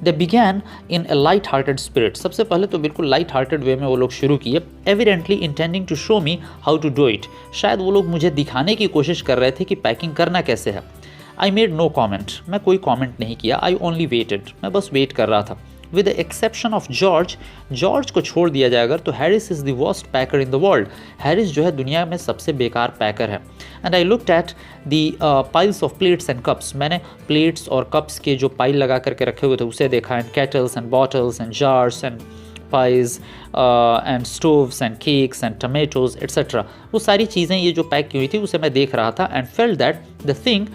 They began in A light hearted spirit, सबसे पहले तो बिल्कुल लाइट हार्टेड वे में वो लोग शुरू किए, evidently intending to show me how to do it, शायद वो लोग मुझे दिखाने की कोशिश कर रहे थे कि पैकिंग करना कैसे है। आई मेड नो कॉमेंट, मैं कोई कॉमेंट नहीं किया, आई ओनली वेटेड, मैं बस वेट कर रहा था। With the exception of George, George को छोड़ दिया जाए अगर, तो Harris is the worst packer in the world, Harris जो है दुनिया में सबसे बेकार पैकर है। And I looked at the piles of plates and cups, मैंने प्लेट्स और कप्स के जो पाइल लगा करके रखे हुए थे उसे देखा, and kettles and bottles and jars and pies and stoves and cakes and tomatoes etc. वो सारी चीज़ें ये जो पैक की हुई थी उसे मैं देख रहा था, and felt that the thing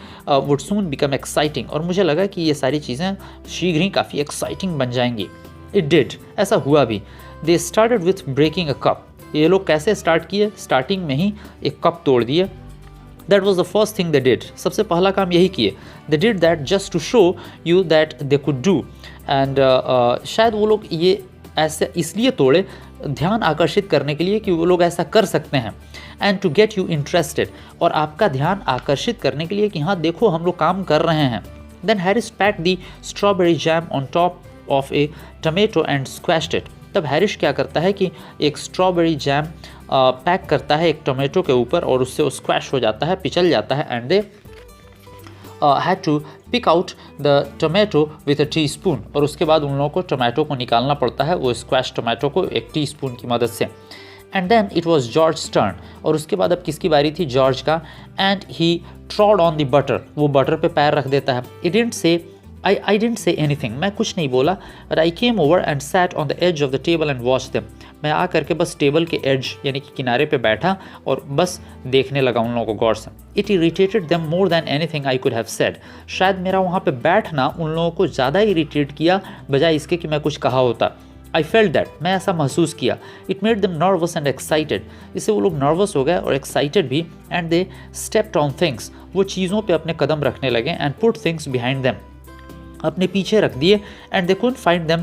would soon become exciting, और मुझे लगा कि ये सारी चीज़ें शीघ्र ही काफ़ी exciting बन जाएंगी। It did, ऐसा हुआ भी। They started with breaking a cup, ये लोग कैसे स्टार्ट किए, स्टार्टिंग में ही एक कप तोड़ दिए। That was the first thing they did, सबसे पहला काम यही किए। They did that just to show you that they could do, and शायद वो लोग ये ऐसे इसलिए तोड़े ध्यान आकर्षित करने के लिए कि वो लोग ऐसा कर सकते हैं, and to get you interested, और आपका ध्यान आकर्षित करने के लिए कि हाँ देखो हम लोग काम कर रहे हैं। Then Harris packed the strawberry jam on top of a tomato and squashed it, तब हैरिस क्या करता है कि एक स्ट्रॉबेरी जैम पैक करता है एक टोमेटो के ऊपर और उससे वो स्क्वैश हो जाता है, पिचल जाता है, and they had to pick out the tomato with a teaspoon, और उसके बाद उन लोगों को टोमेटो को निकालना पड़ता है वो स्क्वैश टोमेटो को एक टीस्पून की मदद से। And then it was George turn, और उसके बाद अब किसकी बारी थी, जॉर्ज का। And he trod on the butter, वो बटर पे पैर रख देता है। I didn't say anything, मैं कुछ नहीं बोला, but I came over and sat on the edge of the table and watched them, मैं आ करके बस टेबल के एज यानी कि किनारे पे बैठा और बस देखने लगा उन लोगों को गौर से। It irritated them more than anything I could have said, शायद मेरा वहाँ पे बैठना उन लोगों को ज़्यादा इरिटेट किया बजाय इसके कि मैं कुछ कहा होता। I felt that, मैं ऐसा महसूस किया। It made them nervous and excited, इससे वो लोग नर्वस हो गए और excited भी, and they stepped on things, वो चीज़ों पे अपने कदम रखने लगे, and put things behind them, अपने पीछे रख दिए, and they couldn't find them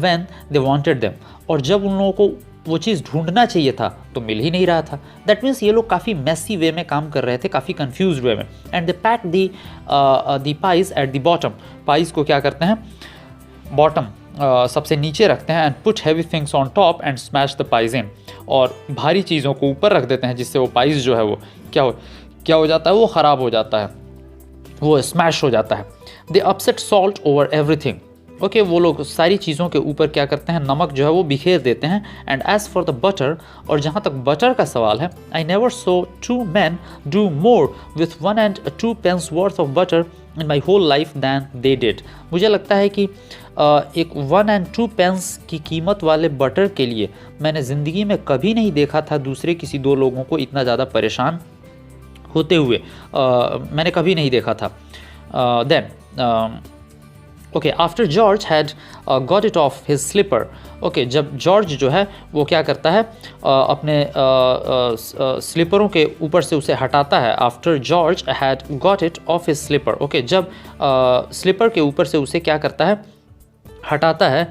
when they wanted them, और जब उन लोगों को वो चीज़ ढूंढना चाहिए था तो मिल ही नहीं रहा था। दैट मीन्स ये लोग काफ़ी मैसी वे में काम कर रहे थे, काफ़ी कंफ्यूज वे में। And they pack the pies at the bottom, pies को क्या करते हैं, बॉटम सबसे नीचे रखते हैं, and put heavy things on top and smash the pies in, और भारी चीज़ों को ऊपर रख देते हैं जिससे वो पाइज जो है वो क्या हो जाता है, वो ख़राब हो जाता है, वो स्मैश हो जाता है। They upset salt over everything, okay, वो लोग सारी चीज़ों के ऊपर क्या करते हैं, नमक जो है वो बिखेर देते हैं। And as for the butter, और जहाँ तक बटर का सवाल है, I never saw two man do more with 1 and 2 pence worth of butter in my whole life than they did, मुझे लगता है कि एक 1 and 2 pence की कीमत वाले बटर के लिए मैंने ज़िंदगी में कभी नहीं देखा था दूसरे किसी दो लोगों को इतना ज़्यादा परेशान होते हुए, मैंने कभी नहीं देखा था। Then okay, after George had got it off his slipper, okay, जब जॉर्ज जो है वो क्या करता है, अपने स्लीपरों के ऊपर से उसे हटाता है। After George had got it off his slipper, okay, जब स्लीपर के ऊपर से उसे क्या करता है, हटाता है।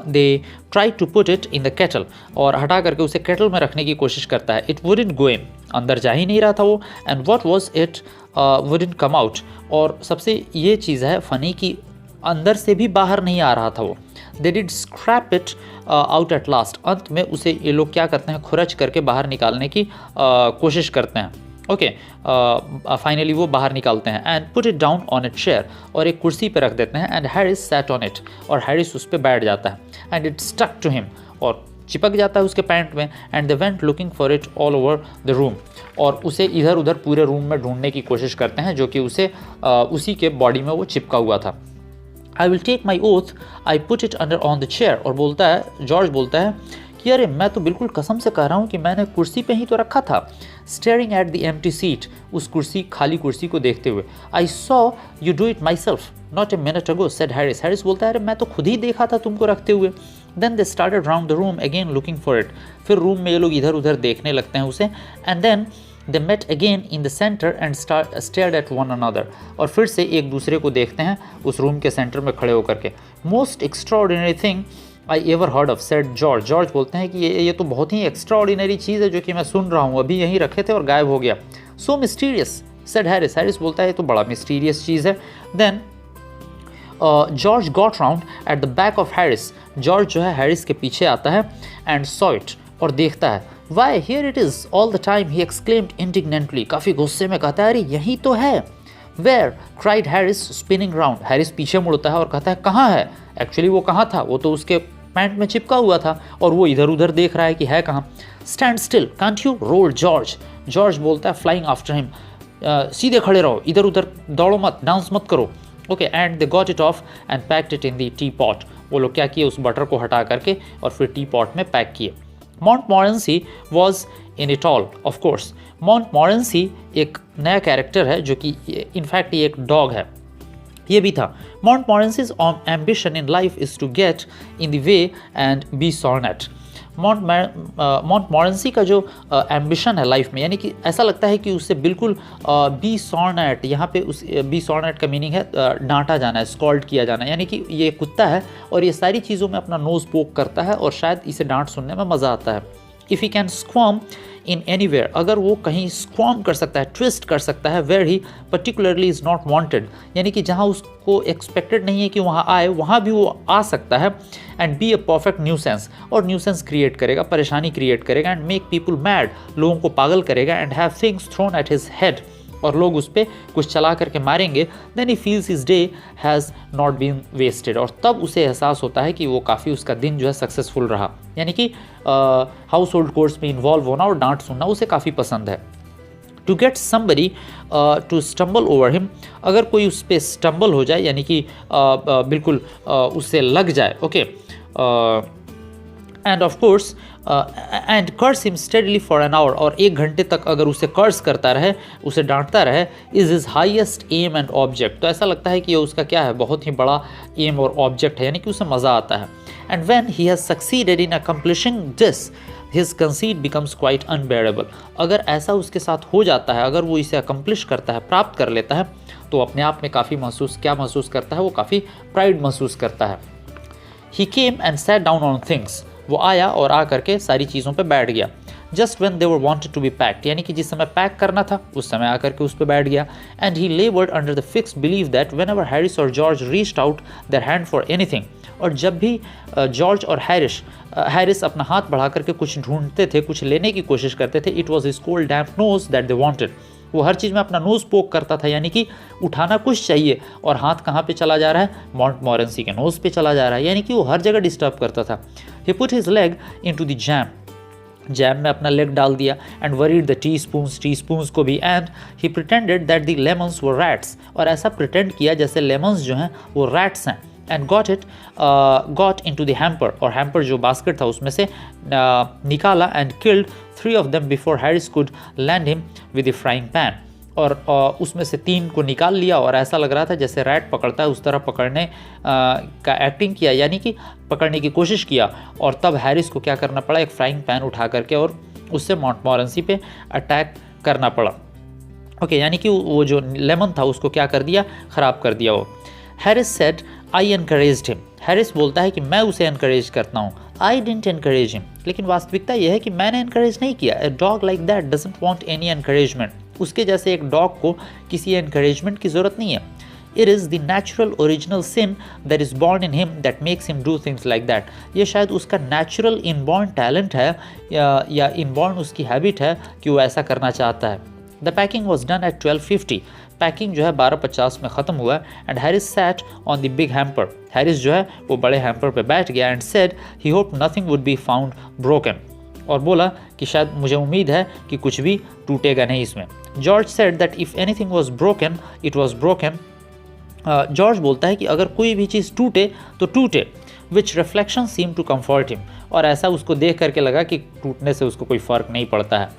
They try to put it in the kettle, और हटा करके उसे केटल में रखने की कोशिश करता है। इट वुडंट गो इन, अंदर जा ही नहीं रहा था वो। And what was it wouldn't come out, और सबसे ये चीज़ है फ़नी कि अंदर से भी बाहर नहीं आ रहा था वो। They did scrap it out at last, अंत में उसे ये लोग क्या करते हैं, खुरच करके बाहर निकालने की कोशिश करते हैं। ओके, फाइनली वो बाहर निकालते हैं। And put it down on a chair, और एक कुर्सी पे रख देते हैं। And Harris sat on it, और हैरिस उस पर बैठ जाता है। And it stuck to him, और चिपक जाता है उसके पैंट में। And they went looking for it all over the room, और उसे इधर उधर पूरे रूम में ढूंढने की कोशिश करते हैं जो कि उसे उसी के बॉडी में वो चिपका हुआ था। I will take my oath I put it under on the chair, और बोलता है, जॉर्ज बोलता है कि अरे मैं तो बिल्कुल कसम से कह रहा हूँ कि मैंने कुर्सी पे ही तो रखा था। Staring at the empty seat, उस कुर्सी, खाली कुर्सी को देखते हुए। I saw you do it my self not a minute ago, said Harris, Harris बोलता है अरे मैं तो खुद ही देखा था तुमको रखते हुए। Then they started round the room again looking for it, फिर रूम में ये लोग इधर उधर देखने लगते हैं उसे। And then they met again in the centre and stared at one another, और फिर से एक दूसरे को देखते हैं उस रूम के सेंटर में खड़े होकर के। Most extraordinary thing I ever heard of, said George, George बोलते हैं कि ये तो बहुत ही एक्स्ट्राऑर्डिनरी चीज़ है जो कि मैं सुन रहा हूँ, अभी यहीं रखे थे और गायब हो गया। So mysterious, said Harris, Harris बोलता है ये तो बड़ा मिस्टीरियस चीज़ है। Then George got round at the back of Harris, George जो है हैरिस के पीछे आता है, एंड सॉ इट, और देखता है। Why here it is all the time, he exclaimed indignantly, काफ़ी गुस्से में कहता है अरे यही तो है। Where cried Harris spinning round, Harris पीछे मुड़ता है और कहता है कहाँ है। एक्चुअली वो कहाँ था, वो तो उसके पैंट में चिपका हुआ था और वो इधर उधर देख रहा है कि है कहाँ। Stand still can't you, roared George, George बोलता है फ्लाइंग आफ्टर हिम, सीधे खड़े रहो, इधर उधर दौड़ो मत, डांस मत करो। Okay, and they got it of and packed it in the T pot, वो लोग क्या किए, उस बटर को हटा करके और फिर टी पॉट में पैक किए। Montmorency was in it all, of course. Montmorency एक नया कैरेक्टर है जो कि इनफैक्ट ये एक डॉग है, ये भी था। Montmorency's ambition in life is to get in the way and be sorn at. Montmorency का जो एम्बिशन है लाइफ में, यानी कि ऐसा लगता है कि उससे बिल्कुल बी सॉर्न एट, यहाँ पे उस बी सॉर्न एट का मीनिंग है डांटा जाना है, स्कॉल्ड किया जाना है, यानी कि ये कुत्ता है और ये सारी चीज़ों में अपना नोज पोक करता है और शायद इसे डांट सुनने में मज़ा आता है। If he can squirm in anywhere, अगर वो कहीं स्क्वाम कर सकता है, ट्विस्ट कर सकता है, where he particularly is not wanted, यानी कि जहाँ उसको एक्सपेक्टेड नहीं है कि वहाँ आए, वहाँ भी वो आ सकता है। And be a perfect nuisance, और न्यूसेंस क्रिएट करेगा, परेशानी क्रिएट करेगा। एंड मेक पीपल मैड, लोगों को पागल करेगा। And have things thrown at his head, और लोग उस पर कुछ चला करके मारेंगे। Then he feels his day has not been wasted, और तब उसे एहसास होता है कि वो काफ़ी उसका दिन जो है सक्सेसफुल रहा। यानी कि हाउस होल्ड कोर्स में इन्वॉल्व होना और डांट सुनना उसे काफ़ी पसंद है। To get somebody to stumble over him, अगर कोई उस पर स्टम्बल हो जाए, यानी कि बिल्कुल उससे लग जाए। Okay, and of course and curse him steadily for an hour, और 1 घंटे तक अगर उसे कर्स करता रहे, उसे डांटता रहे, is his highest aim and object, तो ऐसा लगता है कि ये उसका क्या है, बहुत ही बड़ा एम और ऑब्जेक्ट है, यानी कि उसे मज़ा आता है। And when he has succeeded in accomplishing this, his conceit becomes quite unbearable, अगर ऐसा उसके साथ हो जाता है, अगर वो इसे अकम्प्लिश करता है, प्राप्त कर लेता है, तो अपने आप में काफ़ी महसूस करता है, वो काफ़ी प्राइड महसूस करता है। He came and sat down on things, वो आया और आ करके सारी चीज़ों पे बैठ गया। Just when they were wanted to be packed, यानी कि जिस समय पैक करना था उस समय आकर के उस पर बैठ गया। And he laboured under the fixed believe that whenever Harris और George reached out their hand for anything, और जब भी जॉर्ज और हैरिस अपना हाथ बढ़ा करके कुछ ढूंढते थे, कुछ लेने की कोशिश करते थे, it was his cold damp nose that they wanted, वो हर चीज़ में अपना नोज पोक करता था, यानी कि उठाना कुछ चाहिए और हाथ कहाँ पे चला जा रहा है, मॉन्टमॉरेंसी के नोज पे चला जा रहा है, यानी कि वो हर जगह डिस्टर्ब करता था। He put his leg into the jam, jam में अपना लेग डाल दिया। And worried the teaspoons को भी। And he pretended that the lemons were rats, और ऐसा प्रिटेंड किया जैसे लेमन्स जो हैं वो रैट्स हैं। And got into the hamper, और हैम्पर जो बास्केट था उसमें से निकाला। And killed 3 of them before Harris could land him with the frying pan, और उसमें से 3 को निकाल लिया और ऐसा लग रहा था जैसे रैट पकड़ता है उस तरह पकड़ने का एक्टिंग किया, यानी कि पकड़ने की कोशिश किया। और तब हैरिस को क्या करना पड़ा, एक फ्राइंग पैन उठा करके और उससे मॉन्टमॉरेंसी पे अटैक करना पड़ा। ओके, यानी कि वो जो लेमन था उसको क्या कर दिया, ख़राब कर दिया वो। Harris said I encouraged him, Harris बोलता है कि मैं उसे एनकरेज करता हूँ, आई डिडंट एनकरेज हिम, लेकिन वास्तविकता यह है कि मैंने एनकरेज नहीं किया। A dog like that doesn't want any encouragement, उसके जैसे एक डॉग को किसी एनकरेजमेंट की ज़रूरत नहीं है। It is the natural original sin that is born in him that makes him do things like that, ये शायद उसका नेचुरल इनबॉर्न टैलेंट है या इनबॉर्न उसकी हैबिट है कि वो ऐसा करना चाहता है। The packing was done at 12:50, packing जो है 12:50 में ख़त्म हुआ। And Harris sat on the big hamper, Harris जो है वो बड़े हैम्पर पे बैठ गया। And said he hope nothing would be found broken, और बोला कि शायद मुझे उम्मीद है कि कुछ भी टूटेगा नहीं इसमें। George said that if anything was broken it was broken, George बोलता है कि अगर कोई भी चीज़ टूटे तो टूटे। Which reflection seem to comfort him, और ऐसा उसको देख करके लगा कि टूटने से उसको कोई फ़र्क नहीं पड़ता है।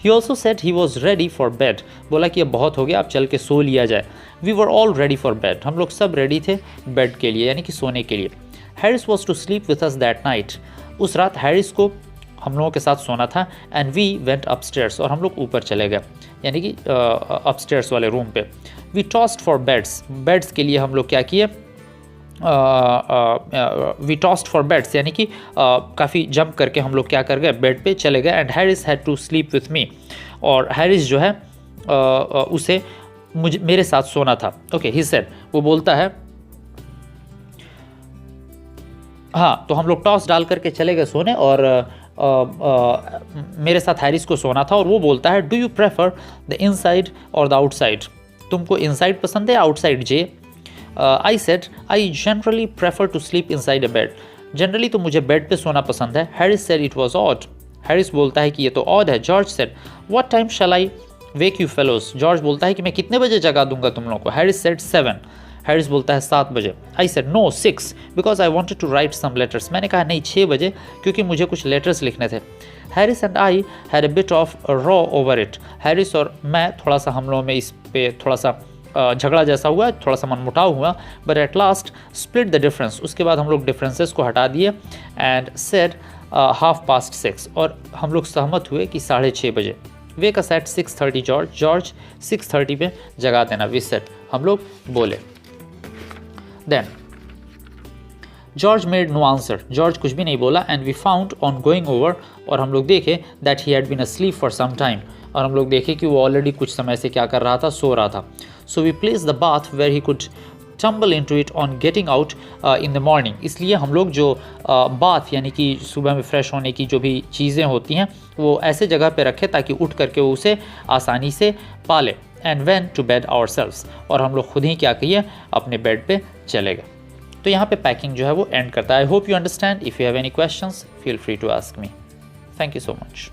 He also said he was ready for bed, बोला कि अब बहुत हो गया, अब चल के सो लिया जाए। We were all ready for bed, हम लोग सब रेडी थे बेड के लिए, यानी कि सोने के लिए। Harris was to sleep with us that night, उस रात हैरिस को हम लोगों के साथ सोना था। एंड वी वेंट अपस्टेयर्स, और हम लोग ऊपर चले गए, यानी कि अपस्टेयर्स वाले रूम पे। We tossed for beds, beds के लिए हम लोग क्या किए, वी टॉस्ड फॉर बेड्स, यानी कि काफ़ी जंप करके हम लोग क्या कर गए, बेड पे चले गए। And Harris had to sleep with me, और हैरिस जो है उसे मेरे साथ सोना था। ओके, ही सेड, वो बोलता है हाँ, तो हम लोग टॉस डाल करके चले गए सोने और मेरे साथ हैरिस को सोना था और वो बोलता है, do you prefer the inside or the outside? तुमको इनसाइड पसंद है या आउटसाइड जे? I said I generally prefer to sleep inside a bed. Generally तो मुझे बेड पे सोना पसंद है। Harris said it was odd. Harris बोलता है कि ये तो ऑड है। George said what time shall I wake you fellows? George बोलता है कि मैं कितने बजे जगा दूंगा तुम लोगों को? Harris said 7। हैरिस बोलता है 7 बजे। I said no 6 because I wanted to write some letters. मैंने कहा नहीं 6 बजे क्योंकि मुझे कुछ लेटर्स लिखने थे। Harris and I had a bit of raw over it. Harris और मैं थोड़ा सा हम लोगों में इस पे थोड़ा सा झगड़ा जैसा हुआ, थोड़ा सा मनमुटाव हुआ, but at last split the difference. उसके बाद हम लोग डिफरेंसेस को हटा दिए एंड सेड 6:30 और हम लोग सहमत हुए कि 6:30 बजे। Wake us at 6:30 George. George 6:30 पे जगा देना। वी सेड, हम लोग बोले। Then George made no answer. George कुछ भी नहीं बोला and we found on going over, और हम लोग देखे that he had been asleep for some time, और हम लोग देखे कि वो ऑलरेडी कुछ समय से क्या कर रहा था, सो रहा था। So we place the bath where he could tumble into it on getting out in the morning. इसलिए हम लोग जो बाथ यानी कि सुबह में फ्रेश होने की जो भी चीज़ें होती हैं वो ऐसे जगह पे रखे ताकि उठ करके वो उसे आसानी से पाले। And went to bed ourselves, और हम लोग खुद ही क्या किए, अपने बेड पे चले गए। तो यहाँ पे पैकिंग जो है वो एंड करता है। I hope you understand. If you have any questions feel free to ask me. Thank you so much.